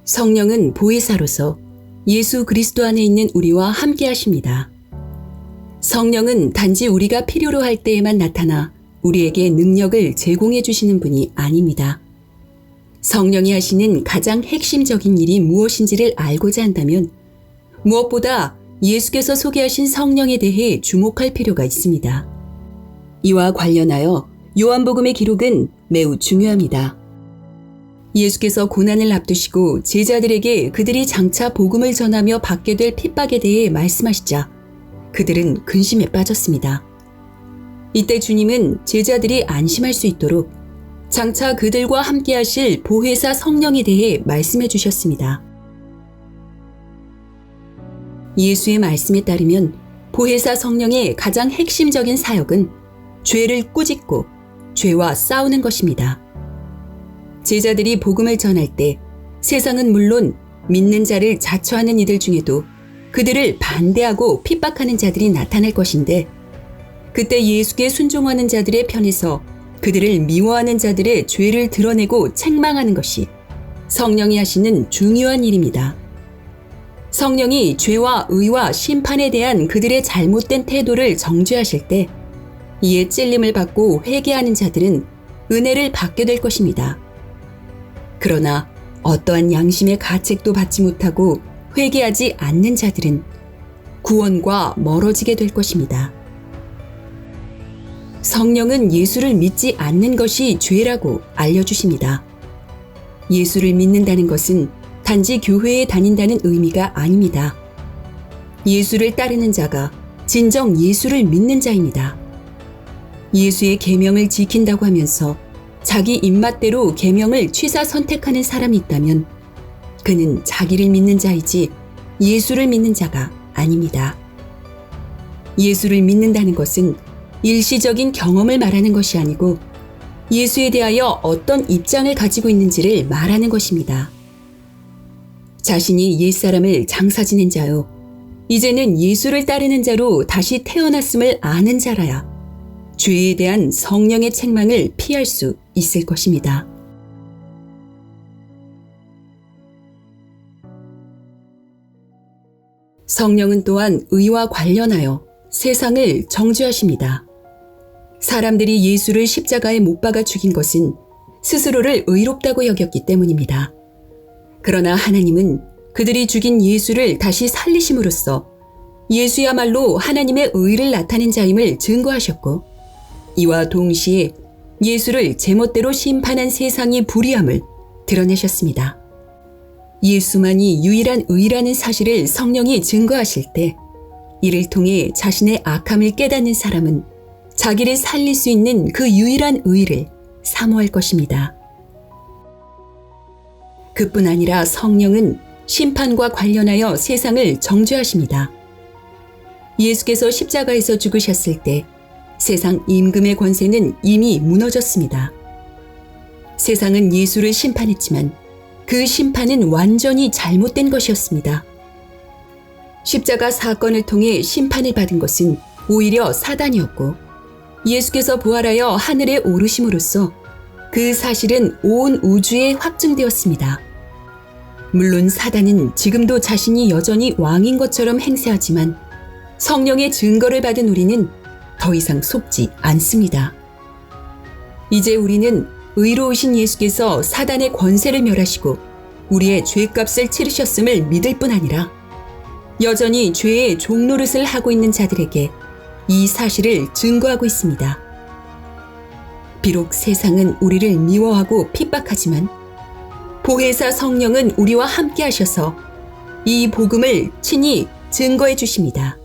성령은 보혜사로서 예수 그리스도 안에 있는 우리와 함께 하십니다. 성령은 단지 우리가 필요로 할 때에만 나타나 우리에게 능력을 제공해 주시는 분이 아닙니다. 성령이 하시는 가장 핵심적인 일이 무엇인지를 알고자 한다면 무엇보다 예수께서 소개하신 성령에 대해 주목할 필요가 있습니다. 이와 관련하여 요한복음의 기록은 매우 중요합니다. 예수께서 고난을 앞두시고 제자들에게 그들이 장차 복음을 전하며 받게 될 핍박에 대해 말씀하시자 그들은 근심에 빠졌습니다. 이때 주님은 제자들이 안심할 수 있도록 장차 그들과 함께 하실 보혜사 성령에 대해 말씀해 주셨습니다. 예수의 말씀에 따르면 보혜사 성령의 가장 핵심적인 사역은 죄를 꾸짖고 죄와 싸우는 것입니다. 제자들이 복음을 전할 때 세상은 물론 믿는 자를 자처하는 이들 중에도 그들을 반대하고 핍박하는 자들이 나타날 것인데 그때 예수께 순종하는 자들의 편에서 그들을 미워하는 자들의 죄를 드러내고 책망하는 것이 성령이 하시는 중요한 일입니다. 성령이 죄와 의와 심판에 대한 그들의 잘못된 태도를 정죄하실 때 이에 찔림을 받고 회개하는 자들은 은혜를 받게 될 것입니다. 그러나 어떠한 양심의 가책도 받지 못하고 회개하지 않는 자들은 구원과 멀어지게 될 것입니다. 성령은 예수를 믿지 않는 것이 죄라고 알려주십니다. 예수를 믿는다는 것은 단지 교회에 다닌다는 의미가 아닙니다. 예수를 따르는 자가 진정 예수를 믿는 자입니다. 예수의 계명을 지킨다고 하면서 자기 입맛대로 계명을 취사 선택하는 사람이 있다면 그는 자기를 믿는 자이지 예수를 믿는 자가 아닙니다. 예수를 믿는다는 것은 일시적인 경험을 말하는 것이 아니고 예수에 대하여 어떤 입장을 가지고 있는지를 말하는 것입니다. 자신이 옛사람을 장사 지낸 자요. 이제는 예수를 따르는 자로 다시 태어났음을 아는 자라야 죄에 대한 성령의 책망을 피할 수 있을 것입니다. 성령은 또한 의와 관련하여 세상을 정죄하십니다. 사람들이 예수를 십자가에 못 박아 죽인 것은 스스로를 의롭다고 여겼기 때문입니다. 그러나 하나님은 그들이 죽인 예수를 다시 살리심으로써 예수야말로 하나님의 의를 나타낸 자임을 증거하셨고 이와 동시에 예수를 제멋대로 심판한 세상의 불의함을 드러내셨습니다. 예수만이 유일한 의라는 사실을 성령이 증거하실 때 이를 통해 자신의 악함을 깨닫는 사람은 자기를 살릴 수 있는 그 유일한 의를 사모할 것입니다. 그뿐 아니라 성령은 심판과 관련하여 세상을 정죄하십니다. 예수께서 십자가에서 죽으셨을 때 세상 임금의 권세는 이미 무너졌습니다. 세상은 예수를 심판했지만 그 심판은 완전히 잘못된 것이었습니다. 십자가 사건을 통해 심판을 받은 것은 오히려 사단이었고 예수께서 부활하여 하늘에 오르심으로써 그 사실은 온 우주에 확증되었습니다. 물론 사단은 지금도 자신이 여전히 왕인 것처럼 행세하지만 성령의 증거를 받은 우리는 더 이상 속지 않습니다. 이제 우리는 의로우신 예수께서 사단의 권세를 멸하시고 우리의 죄값을 치르셨음을 믿을 뿐 아니라 여전히 죄의 종노릇을 하고 있는 자들에게 이 사실을 증거하고 있습니다. 비록 세상은 우리를 미워하고 핍박하지만 보혜사 성령은 우리와 함께 하셔서 이 복음을 친히 증거해 주십니다.